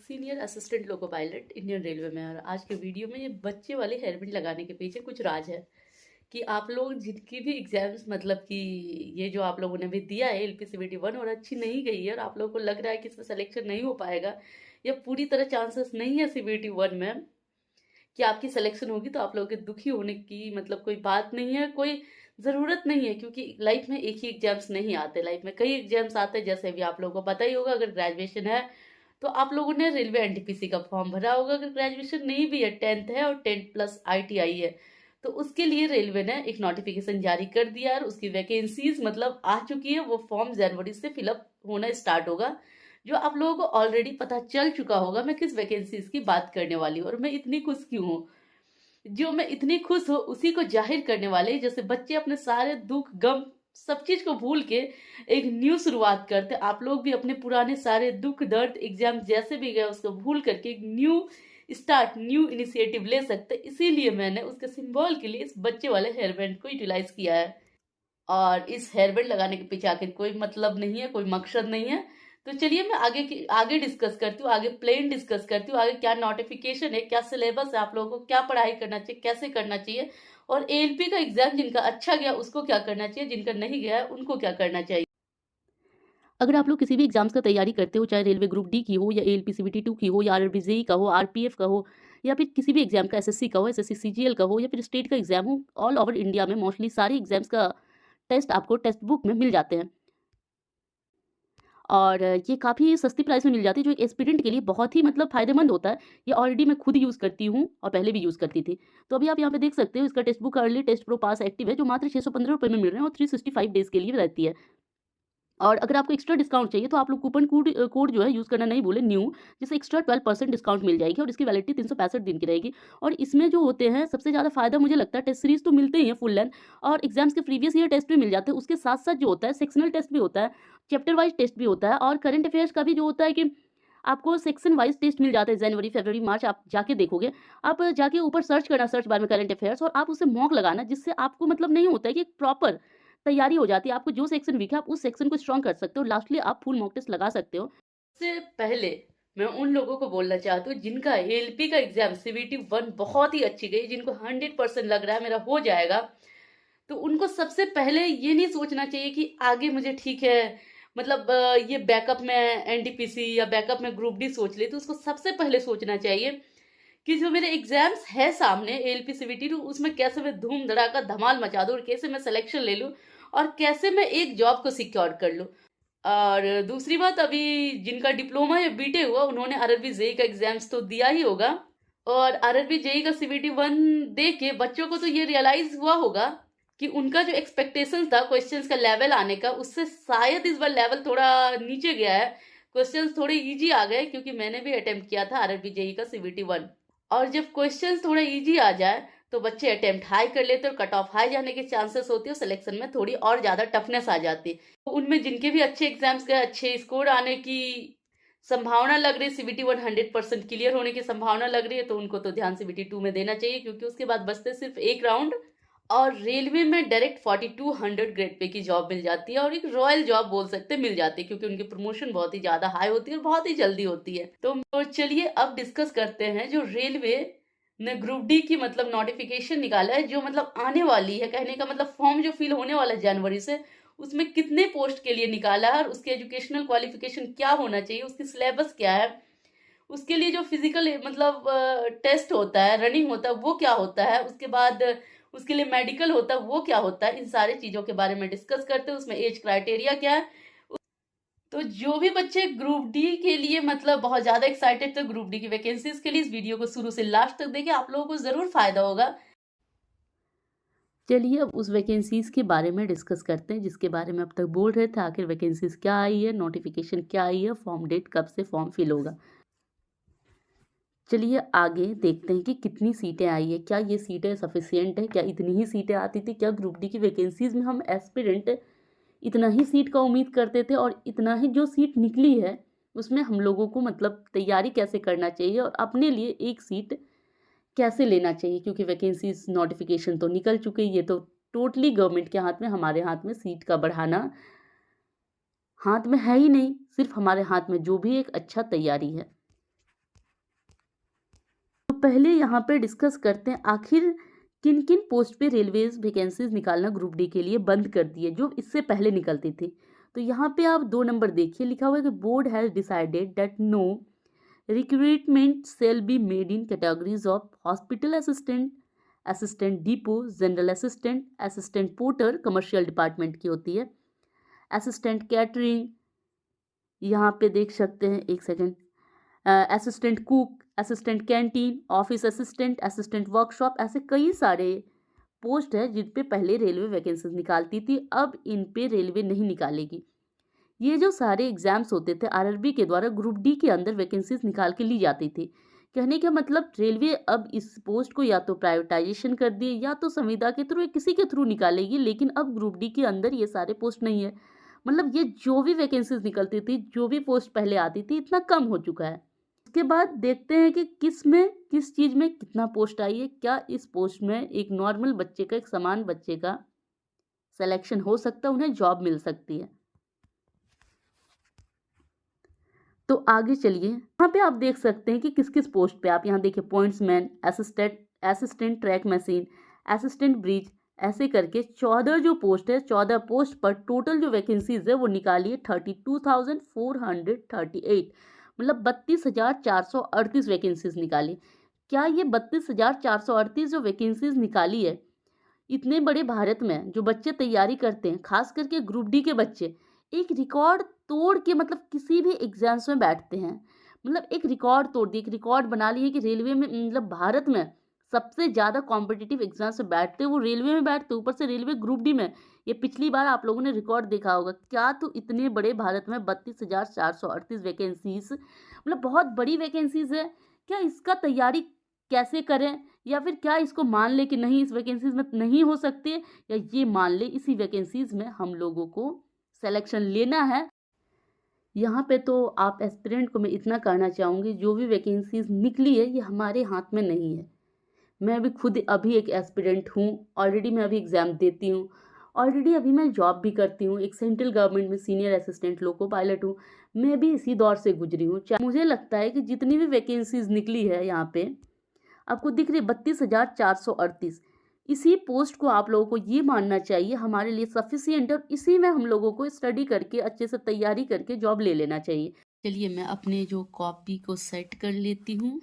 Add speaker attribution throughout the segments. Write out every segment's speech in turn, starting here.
Speaker 1: Senior assistant loco pilot Indian railway में। और आज के वीडियो में ये बच्चे वाले हेयरबैंड लगाने के पीछे कुछ राज है कि आप लोग जिनकी भी एग्जाम्स मतलब कि ये जो आप लोगों ने भी दिया है LPCVT 1 और अच्छी नहीं गई है और आप लोगों को लग रहा है कि इसमें सिलेक्शन नहीं हो पाएगा या पूरी तरह चांसेस नहीं है CVT 1 में कि आपकी सिलेक्शन होगी, तो आप लोगों के दुखी होने की मतलब कोई बात नहीं है, कोई ज़रूरत नहीं है। क्योंकि लाइफ में एक ही एग्जाम्स नहीं आते, लाइफ में कई एग्जाम्स आते हैं। जैसे भी आप लोगों को पता ही होगा, अगर ग्रेजुएशन है तो आप लोगों ने रेलवे NTPC का फॉर्म भरा होगा। अगर ग्रेजुएशन नहीं भी है, 10th है और 10th+ ITI है, तो उसके लिए रेलवे ने एक नोटिफिकेशन जारी कर दिया है। उसकी वैकेंसीज मतलब आ चुकी है, वो फॉर्म जनवरी से फिलअप होना स्टार्ट होगा। जो आप लोगों को ऑलरेडी पता चल चुका होगा मैं किस वैकेंसीज की बात करने वाली हूँ और मैं इतनी खुश क्यों हूँ। जो मैं इतनी खुश हूँ उसी को जाहिर करने वाले, जैसे बच्चे अपने सारे दुख गम सब चीज को भूल के एक न्यू शुरुआत करते, आप लोग भी अपने पुराने सारे दुख दर्द एग्जाम जैसे भी गए उसको भूल करके एक न्यू स्टार्ट, न्यू इनिशिएटिव ले सकते। इसीलिए मैंने उसके सिंबल के लिए इस बच्चे वाले हेयरबैंड को यूटिलाइज किया है। और इस हेयरबैंड लगाने के पीछे आखिर कोई मतलब नहीं है, कोई मकसद नहीं है। तो चलिए मैं आगे डिस्कस करती हूँ, आगे प्लेन डिस्कस करती हूँ, आगे क्या नोटिफिकेशन है, क्या सिलेबस है, आप लोगों को क्या पढ़ाई करना चाहिए, कैसे करना चाहिए, और ALP का एग्जाम जिनका अच्छा गया उसको क्या करना चाहिए, जिनका नहीं गया है उनको क्या करना चाहिए। अगर आप लोग किसी भी एग्जाम्स का तैयारी करते हो, चाहे रेलवे ग्रुप डी की हो या ALP CVT 2 की हो या RRB JEE का हो, RPF का हो, या फिर किसी भी एग्जाम का SSC का हो, SSC CGL का हो, या फिर स्टेट का एग्जाम हो, ऑल ओवर इंडिया में मोस्टली सारे एग्जाम्स का टेस्ट आपको टेक्स्ट बुक में मिल जाते हैं। और ये काफ़ी सस्ती प्राइस में मिल जाती है, जो एक एस्पिरेंट के लिए बहुत ही मतलब फ़ायदेमंद होता है। ये ऑलरेडी मैं खुद यूज़ करती हूँ और पहले भी यूज़ करती थी। तो अभी आप यहाँ पे देख सकते हो, इसका text book early test pro pass active है, जो मात्र 615 रुपये में मिल रहे हैं और 365 डेज़ के लिए रहती है। और अगर आपको एक्स्ट्रा डिस्काउंट चाहिए तो आप लोग कूपन कोड जो है यूज़ करना नहीं भूलें, न्यू, जिससे एक्स्ट्रा 12% डिस्काउंट मिल जाएगी और इसकी वैलिडिटी 365 दिन की रहेगी। और इसमें जो होते हैं सबसे ज़्यादा फ़ायदा मुझे लगता है, टेस्ट सीरीज़ तो मिलते ही हैं फुल लेंथ, और एग्जाम्स के प्रीवियस ईयर टेस्ट भी मिल जाते हैं। उसके साथ साथ जो होता है सेक्शनल टेस्ट भी होता है, चैप्टर वाइज टेस्ट भी होता है, और करंट अफेयर्स का भी जो होता है कि आपको सेक्शन वाइज टेस्ट मिल जाता है। जनवरी, फरवरी, मार्च आप जाके देखोगे, आप जाके ऊपर सर्च करना, सर्च बार में करंट अफेयर्स, और आप उसे मॉक लगाना, जिससे आपको मतलब नहीं होता है कि एक प्रॉपर तैयारी हो जाती है। आपको जो सेक्शन वीक है आप उस सेक्शन को स्ट्रॉन्ग कर सकते हो, लास्टली आप फुल मॉक टेस्ट लगा सकते हो। इससे पहले मैं उन लोगों को बोलना चाहती हूँ जिनका ALP का एग्जाम CVT 1 बहुत ही अच्छी गई, जिनको 100% लग रहा है मेरा हो जाएगा, तो उनको सबसे पहले ये नहीं सोचना चाहिए कि आगे मुझे ठीक है मतलब ये बैकअप में NTPC या बैकअप में ग्रुप डी सोच ले। तो उसको सबसे पहले सोचना चाहिए कि जो मेरे एग्जाम्स है सामने ALP CVT 2, उसमें कैसे मैं धूम धड़ाका धमाल मचा दूँ और कैसे मैं सिलेक्शन ले लूँ और कैसे मैं एक जॉब को सिक्योर कर लूँ। और दूसरी बात, अभी जिनका डिप्लोमा या BTech हुआ उन्होंने RRB JEE का एग्जाम्स तो दिया ही होगा, और RRB JEE का CVT 1 दे के बच्चों को तो ये रियलाइज हुआ होगा कि उनका जो एक्सपेक्टेशंस था क्वेश्चंस का लेवल आने का, उससे शायद इस बार लेवल थोड़ा नीचे गया है, क्वेश्चंस थोड़े इजी आ गए। क्योंकि मैंने भी अटेम्प्ट किया था RRB JEE का CVT 1, और जब क्वेश्चंस थोड़ा इजी आ जाए तो बच्चे अटेम्प्ट हाई कर लेते हैं और कट ऑफ हाई जाने के चांसेस होते हैं, सिलेक्शन में थोड़ी और ज़्यादा टफनेस आ जाती है। तो उनमें जिनके भी अच्छे एग्जाम्स के अच्छे स्कोर आने की संभावना लग रही है, CVT 1 100% क्लियर होने की संभावना लग रही है, तो उनको तो ध्यान CVT 2 में देना चाहिए, क्योंकि उसके बाद बचते सिर्फ एक राउंड और रेलवे में डायरेक्ट 4200 ग्रेड पे की जॉब मिल जाती है, और एक रॉयल जॉब बोल सकते हैं मिल जाती है, क्योंकि उनकी प्रमोशन बहुत ही ज्यादा हाई होती है और बहुत ही जल्दी होती है। तो चलिए अब डिस्कस करते हैं जो रेलवे ने ग्रुप डी की मतलब नोटिफिकेशन निकाला है, जो मतलब आने वाली है, कहने का मतलब फॉर्म जो फिल होने वाला है जनवरी से, उसमें कितने पोस्ट के लिए निकाला है और उसके एजुकेशनल क्वालिफिकेशन क्या होना चाहिए, उसकी सिलेबस क्या है, उसके लिए जो फिजिकल मतलब टेस्ट होता है, रनिंग होता है, वो क्या होता है, उसके बाद उसके लिए मेडिकल होता है, वो क्या होता है, इन सारे चीज़ों के बारे में डिस्कस करते हैं। उसमें एज क्राइटेरिया क्या है। तो जो भी बच्चे ग्रुप डी के लिए मतलब बहुत ज़्यादा एक्साइटेड थे ग्रुप डी की वैकेंसीज के लिए, इस वीडियो को शुरू से लास्ट तक देखें, आप लोगों को ज़रूर फायदा होगा। चलिए अब उस वैकेंसीज के बारे में डिस्कस करते हैं जिसके बारे में अब तक बोल रहे थे। आखिर वैकेंसीज क्या आई है, नोटिफिकेशन क्या आई है, फॉर्म डेट कब से फॉर्म फिल होगा। चलिए आगे देखते हैं कि कितनी सीटें आई है, क्या ये सीटें सफिशियंट है, क्या इतनी ही सीटें आती थी, क्या ग्रुप डी की वैकेंसीज में हम एस्पिरेंट इतना ही सीट का उम्मीद करते थे, और इतना ही जो सीट निकली है उसमें हम लोगों को मतलब तैयारी कैसे करना चाहिए और अपने लिए एक सीट कैसे लेना चाहिए। क्योंकि वैकेंसीज नोटिफिकेशन तो निकल चुके, ये तो टोटली गवर्नमेंट के हाथ में, हमारे हाथ में सीट का बढ़ाना हाथ में है ही नहीं, सिर्फ हमारे हाथ में जो भी एक अच्छा तैयारी है। तो पहले यहाँ पे डिस्कस करते हैं आखिर किन किन पोस्ट पे रेलवेज वैकेंसीज निकालना ग्रुप डी के लिए बंद कर दिए जो इससे पहले निकलती थी। तो यहाँ पे आप 2 नंबर देखिए, लिखा हुआ है कि board has decided that no recruitment shall be made in categories of hospital assistant, assistant depot, general assistant, assistant porter commercial department की होती है, असिस्टेंट कैटरिंग, यहाँ पे देख सकते हैं, एक second, assistant cook, assistant canteen, office assistant, assistant workshop, ऐसे कई सारे पोस्ट है जिन पे पहले रेलवे वैकेंसीज निकालती थी, अब इन पे रेलवे नहीं निकालेगी। ये जो सारे एग्जाम्स होते थे आरआरबी के द्वारा ग्रुप डी के अंदर वैकेंसीज निकाल के ली जाती थी। कहने का मतलब रेलवे अब इस पोस्ट को या तो प्राइवेटाइजेशन कर दिए या तो संविदा के थ्रू या किसी के थ्रू निकालेगी, लेकिन अब ग्रुप डी के अंदर ये सारे पोस्ट नहीं है। मतलब ये जो भी वैकेंसीज निकलती थी, जो भी पोस्ट पहले आती थी, इतना कम हो चुका है। उसके बाद देखते हैं कि किस चीज़ में कितना पोस्ट आई है, क्या इस पोस्ट में एक नॉर्मल बच्चे का, एक समान बच्चे का सिलेक्शन हो सकता है, उन्हें जॉब मिल सकती है। तो आगे चलिए, यहाँ पे आप देख सकते हैं कि किस किस पोस्ट पे, आप यहाँ देखिए pointsman, assistant track machine, assistant bridge, ऐसे करके 14 जो पोस्ट है, 14 पोस्ट पर टोटल जो वैकेंसीज है वो निकाली है 32,438, मतलब 32,438 वैकेंसीज निकाली। क्या ये 32,438 जो वैकेंसीज निकाली है, इतने बड़े भारत में जो बच्चे तैयारी करते हैं, खास करके ग्रुप डी के बच्चे, एक रिकॉर्ड तोड़ के मतलब किसी भी एग्जाम्स में बैठते हैं, मतलब एक रिकॉर्ड तोड़ दिए, एक रिकॉर्ड बना लिए कि रेलवे में, मतलब भारत में सबसे ज़्यादा कॉम्पिटिटिव एग्जाम्स में बैठते वो रेलवे में बैठते, ऊपर से रेलवे ग्रुप डी में। ये पिछली बार आप लोगों ने रिकॉर्ड देखा होगा क्या, तो इतने बड़े भारत में 32,438 वैकेंसीज, मतलब बहुत बड़ी वैकेंसीज है। क्या इसका तैयारी कैसे करें, या फिर क्या इसको मान ले कि नहीं इस वैकेंसीज में नहीं हो सकती है, या ये मान ले इसी वैकेंसीज में हम लोगों को सिलेक्शन लेना है। यहाँ पे तो आप एस्पिरेंट को मैं इतना कहना चाहूँगी, जो भी वैकेंसीज निकली है ये हमारे हाथ में नहीं है। मैं भी खुद अभी एक एस्पिरेंट हूँ, ऑलरेडी मैं अभी एग्ज़ाम देती हूँ, ऑलरेडी अभी मैं जॉब भी करती हूँ, एक सेंट्रल गवर्नमेंट में सीनियर असिस्टेंट लोको पायलट हूँ। मैं भी इसी दौर से गुजरी हूँ। मुझे लगता है कि जितनी भी वैकेंसीज निकली है यहाँ पे आपको दिख रही है 32,438, इसी पोस्ट को आप लोगों को ये मानना चाहिए हमारे लिए सफिशिएंट, और इसी में हम लोगों को स्टडी करके अच्छे से तैयारी करके जॉब ले लेना चाहिए। चलिए मैं अपने जो कॉपी को सेट कर लेती हूँ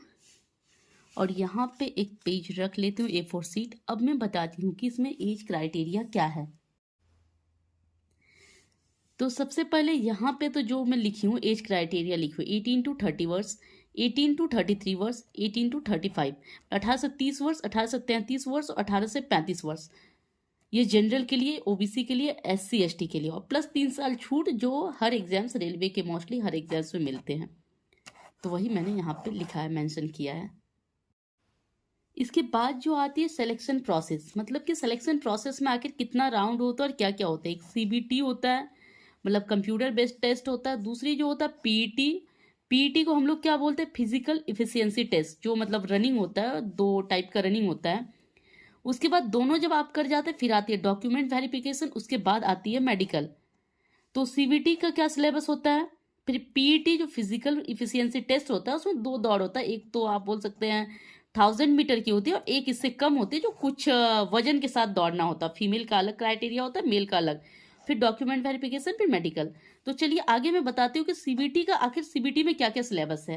Speaker 1: और यहाँ पे एक पेज रख लेती हूँ, A4 शीट। अब मैं बताती हूँ कि इसमें एज क्राइटेरिया क्या है। तो सबसे पहले यहाँ पे तो जो मैं लिखी हूँ एज क्राइटेरिया लिखी हूँ 18 to 30 वर्ष, 18 to 33 वर्ष, 18 to 35, 18 से 30 वर्ष, 18 से 33 वर्ष और 18 से 35 वर्ष। ये जनरल के लिए, ओबीसी के लिए, SC ST के लिए, और प्लस 3 साल छूट जो हर एग्जाम्स रेलवे के मोस्टली हर एग्जाम्स में मिलते हैं। तो वही मैंने यहाँ पे लिखा है, मेंशन किया है। इसके बाद जो आती है सिलेक्शन प्रोसेस, मतलब कि सिलेक्शन प्रोसेस में आखिर कितना राउंड होता है और क्या क्या होता है। एक CBT होता है, मतलब कंप्यूटर बेस्ड टेस्ट होता है। दूसरी जो होता है पीईटी को हम लोग क्या बोलते हैं, फिजिकल इफिशियंसी टेस्ट, जो मतलब रनिंग होता है, 2 टाइप का रनिंग होता है। उसके बाद दोनों जब आप कर जाते हैं फिर आती है डॉक्यूमेंट वेरिफिकेशन, उसके बाद आती है मेडिकल। तो CBT का क्या सिलेबस होता है, फिर पीईटी जो फिजिकल इफिशियंसी टेस्ट होता है उसमें 2 दौड़ होता है। एक तो आप बोल सकते हैं 1000 मीटर की होती है और एक इससे कम होती है जो कुछ वजन के साथ दौड़ना होता है। फीमेल का अलग क्राइटेरिया होता है, मेल का अलग, फिर डॉक्यूमेंट वेरिफिकेशन, फिर मेडिकल। तो चलिए आगे मैं बताती हूँ कि CBT का आखिर CBT में क्या क्या सिलेबस है।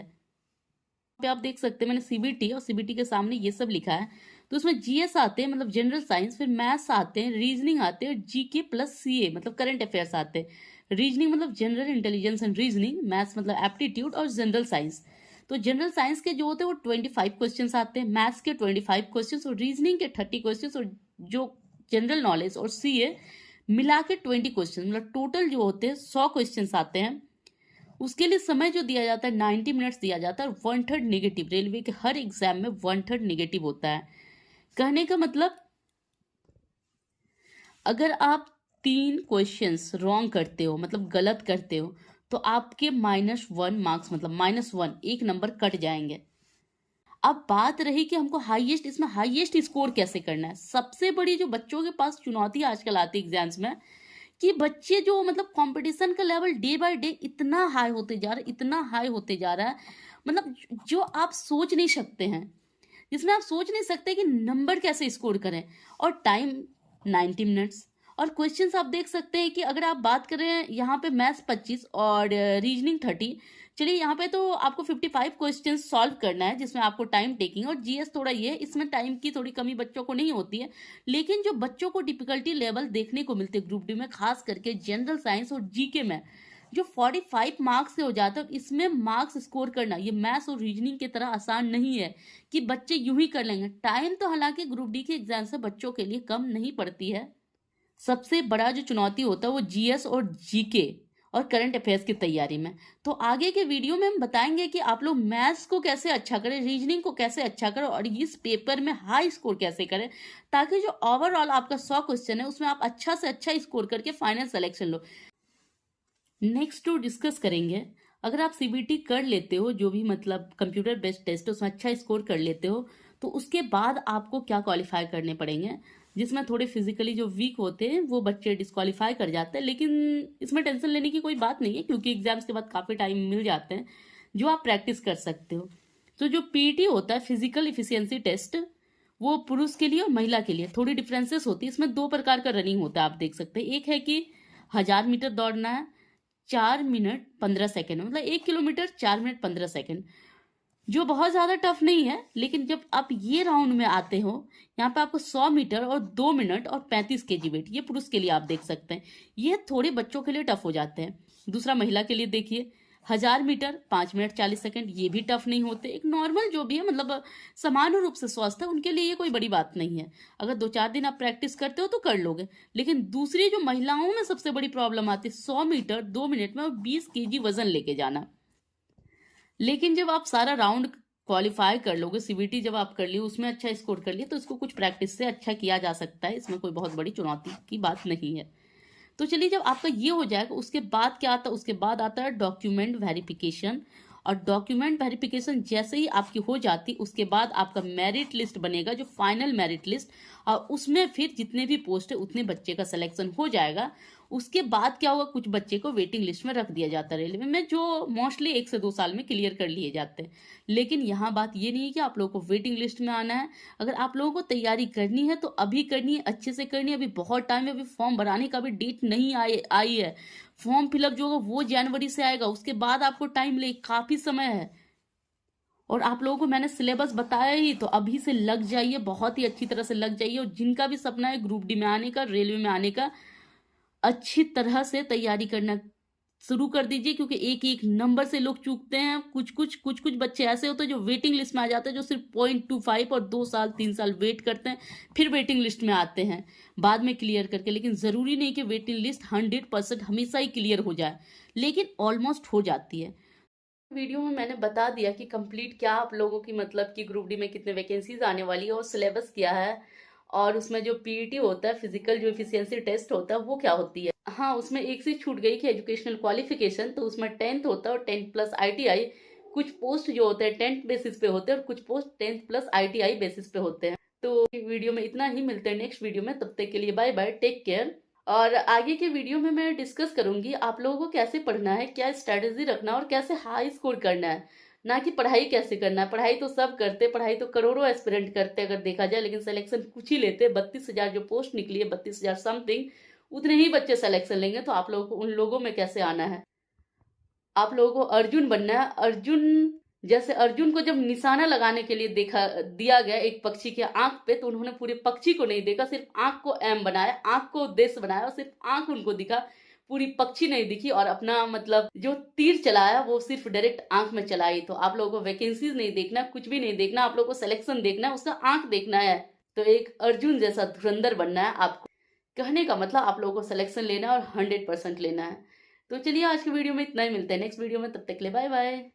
Speaker 1: पे आप देख सकते हैं मैंने CBT और CBT के सामने ये सब लिखा है। तो उसमें GS आते हैं, मतलब जनरल साइंस, फिर मैथ्स आते हैं, रीजनिंग आते हैं, और GK प्लस CA मतलब करंट अफेयर्स आते हैं। रीजनिंग मतलब general intelligence and reasoning, maths मतलब एप्टीट्यूड, और जनरल साइंस। तो जनरल साइंस के जो होते हैं वो 25 क्वेश्चंस आते हैं, मैथ्स के 25 क्वेश्चंस और रीजनिंग के 30 क्वेश्चंस, और जो जनरल नॉलेज और CA मिला के 20 क्वेश्चन, मतलब टोटल जो होते हैं 100 क्वेश्चंस आते हैं। उसके लिए समय जो दिया जाता है 90 मिनट्स दिया जाता है, और 1/3 नेगेटिव। रेलवे के हर एग्जाम में 1/3 नेगेटिव होता है। कहने का मतलब अगर आप 3 क्वेश्चंस रॉन्ग करते हो, मतलब गलत करते हो, तो आपके -1 मार्क्स, मतलब -1 एक नंबर कट जाएंगे। अब बात रही कि हमको हाईएस्ट, इसमें हाईएस्ट स्कोर कैसे करना है। सबसे बड़ी जो बच्चों के पास चुनौती आजकल आती है एग्जाम्स में, कि बच्चे जो मतलब कंपटीशन का लेवल डे बाय डे इतना हाई होते जा रहा है, इतना हाई होते जा रहा है, मतलब जो आप सोच नहीं सकते हैं। जिसमें आप सोच नहीं सकते कि नंबर कैसे स्कोर करें, और टाइम 90 मिनट्स। और क्वेश्चंस आप देख सकते हैं कि अगर आप बात करें यहाँ पे मैथ्स 25 और रीजनिंग 30। चलिए यहाँ पे तो आपको 55 क्वेश्चंस सॉल्व करना है, जिसमें आपको टाइम टेकिंग, और जीएस थोड़ा ये है, इसमें टाइम की थोड़ी कमी बच्चों को नहीं होती है। लेकिन जो बच्चों को डिफिकल्टी लेवल देखने को मिलते हैं ग्रुप डी में, खास करके जनरल साइंस और जीके में, जो 45 मार्क्स से हो जाता है, इसमें मार्क्स स्कोर करना ये मैथ्स और रीजनिंग की तरह आसान नहीं है कि बच्चे यूं ही कर लेंगे। टाइम तो हालांकि ग्रुप डी के एग्जाम से बच्चों के लिए कम नहीं पड़ती है। सबसे बड़ा जो चुनौती होता है वो जीएस और जीके और करंट अफेयर्स की तैयारी में। तो आगे के वीडियो में हम बताएंगे कि आप लोग मैथ्स को कैसे अच्छा करें, रीजनिंग को कैसे अच्छा करें, और इस पेपर में हाई स्कोर कैसे करें, ताकि जो ओवरऑल आपका 100 क्वेश्चन है उसमें आप अच्छा से अच्छा स्कोर करके फाइनल सिलेक्शन लो। नेक्स्ट जो डिस्कस करेंगे, अगर आप सीबीटी कर लेते हो, जो भी मतलब कंप्यूटर बेस्ड टेस्ट उसमें अच्छा स्कोर कर लेते हो, तो उसके बाद आपको क्या क्वालिफाई करने पड़ेंगे, जिसमें थोड़े फिजिकली जो वीक होते हैं वो बच्चे डिस्क्वालीफाई कर जाते हैं। लेकिन इसमें टेंशन लेने की कोई बात नहीं है, क्योंकि एग्जाम्स के बाद काफ़ी टाइम मिल जाते हैं जो आप प्रैक्टिस कर सकते हो। तो जो पीईटी होता है, फिजिकल इफिशियंसी टेस्ट, वो पुरुष के लिए और महिला के लिए थोड़ी डिफरेंसेस होती है। इसमें 2 प्रकार का रनिंग होता है, आप देख सकते हैं। एक है कि 1000 मीटर दौड़ना है 4 मिनट 15 सेकेंड, मतलब 1 किलोमीटर 4 मिनट 15 सेकेंड, जो बहुत ज़्यादा टफ नहीं है। लेकिन जब आप ये राउंड में आते हो, यहाँ पे आपको 100 मीटर और 2 मिनट और 35 केजी वेट, ये पुरुष के लिए आप देख सकते हैं, ये थोड़े बच्चों के लिए टफ हो जाते हैं। दूसरा महिला के लिए देखिए, 1000 मीटर 5 मिनट 40 सेकेंड, ये भी टफ नहीं होते। एक नॉर्मल जो भी है, मतलब सामान्य रूप से स्वस्थ है, उनके लिए ये कोई बड़ी बात नहीं है। अगर 2-4 दिन आप प्रैक्टिस करते हो तो कर लोगे। लेकिन दूसरी जो महिलाओं में सबसे बड़ी प्रॉब्लम आती है, 100 मीटर 2 मिनट में 20 केजी वजन लेके जाना। लेकिन जब आप सारा राउंड क्वालिफाई कर लोगे, सीबीटी जब आप कर लिए, उसमें अच्छा स्कोर कर लिए, तो इसको कुछ प्रैक्टिस से अच्छा किया जा सकता है। इसमें कोई बहुत बड़ी चुनौती की बात नहीं है। तो चलिए, जब आपका ये हो जाएगा, उसके बाद क्या आता है, उसके बाद आता है डॉक्यूमेंट वेरिफिकेशन। और डॉक्यूमेंट वेरिफिकेशन जैसे ही आपकी हो जाती, उसके बाद आपका मेरिट लिस्ट बनेगा, जो फाइनल मेरिट लिस्ट, और उसमें फिर जितने भी पोस्ट है उतने बच्चे का सिलेक्शन हो जाएगा। उसके बाद क्या होगा, कुछ बच्चे को वेटिंग लिस्ट में रख दिया जाता है रेलवे में, जो मोस्टली 1 से 2 साल में क्लियर कर लिए जाते हैं। लेकिन यहाँ बात ये नहीं है कि आप लोगों को वेटिंग लिस्ट में आना है। अगर आप लोगों को तैयारी करनी है तो अभी करनी है, अच्छे से करनी है। अभी बहुत टाइम है, अभी फॉर्म भराने का भी डेट नहीं आई है। फॉर्म फिलअप जो होगा वो जनवरी से आएगा, उसके बाद आपको टाइम ले, काफ़ी समय है। और आप लोगों को मैंने सिलेबस बताया ही, तो अभी से लग जाइए, बहुत ही अच्छी तरह से लग जाइए। और जिनका भी सपना है ग्रुप डी में आने का, रेलवे में आने का, अच्छी तरह से तैयारी करना शुरू कर दीजिए, क्योंकि एक एक नंबर से लोग चूकते हैं। कुछ बच्चे ऐसे होते हैं जो वेटिंग लिस्ट में आ जाते हैं, जो सिर्फ 0.25 और 2 साल 3 साल वेट करते हैं, फिर वेटिंग लिस्ट में आते हैं बाद में क्लियर करके। लेकिन ज़रूरी नहीं कि वेटिंग लिस्ट 100% हमेशा ही क्लियर हो जाए, लेकिन ऑलमोस्ट हो जाती है। वीडियो में मैंने बता दिया कि कंप्लीट क्या आप लोगों की, मतलब कि ग्रुप डी में कितने वैकेंसीज आने वाली है और सिलेबस क्या है, और उसमें जो पीईटी होता है, फिजिकल जो एफिशिएंसी टेस्ट होता है, वो क्या होती है। हाँ, उसमें एक चीज छूट गई कि एजुकेशनल क्वालिफिकेशन, तो उसमें 10th होता है और 10th प्लस ITI। कुछ पोस्ट जो होते हैं 10th बेसिस पे होते हैं और कुछ post 10th plus ITI basis पे होते हैं। तो वीडियो में इतना ही, मिलते हैं नेक्स्ट वीडियो में, तब तक के लिए बाय बाय, टेक केयर। और आगे के वीडियो में मैं डिस्कस करूंगी आप लोगों को कैसे पढ़ना है, क्या स्ट्रेटेजी रखना है और कैसे हाई स्कोर करना है, ना कि पढ़ाई कैसे करना है। पढ़ाई तो सब करते, पढ़ाई तो करोड़ों एस्पिरेंट करते अगर देखा जाए, लेकिन सिलेक्शन कुछ ही लेते। 32,000 जो पोस्ट निकली है, 32,000 समथिंग, उतने ही बच्चे सिलेक्शन लेंगे। तो आप लोगों को उन लोगों में कैसे आना है, आप लोगों को अर्जुन बनना है। अर्जुन जैसे, अर्जुन को जब निशाना लगाने के लिए दिया गया एक पक्षी के आंख पे, तो उन्होंने पूरे पक्षी को नहीं देखा, सिर्फ आंख को एम बनाया, आंख को उद्देश्य बनाया, और सिर्फ आंख उनको दिखा, पूरी पक्षी नहीं दिखी। और अपना मतलब जो तीर चलाया वो सिर्फ डायरेक्ट आंख में चलाई। तो आप लोगों को वैकेंसीज नहीं देखना, कुछ भी नहीं देखना, आप लोगों को सिलेक्शन देखना है, उसका आंख देखना है। तो एक अर्जुन जैसा धुरंधर बनना है आपको। कहने का मतलब आप लोगों को सिलेक्शन लेना है और 100% लेना है। तो चलिए, आज की वीडियो में इतना ही, मिलते हैं नेक्स्ट वीडियो में, तब तक के लिए बाय बाय।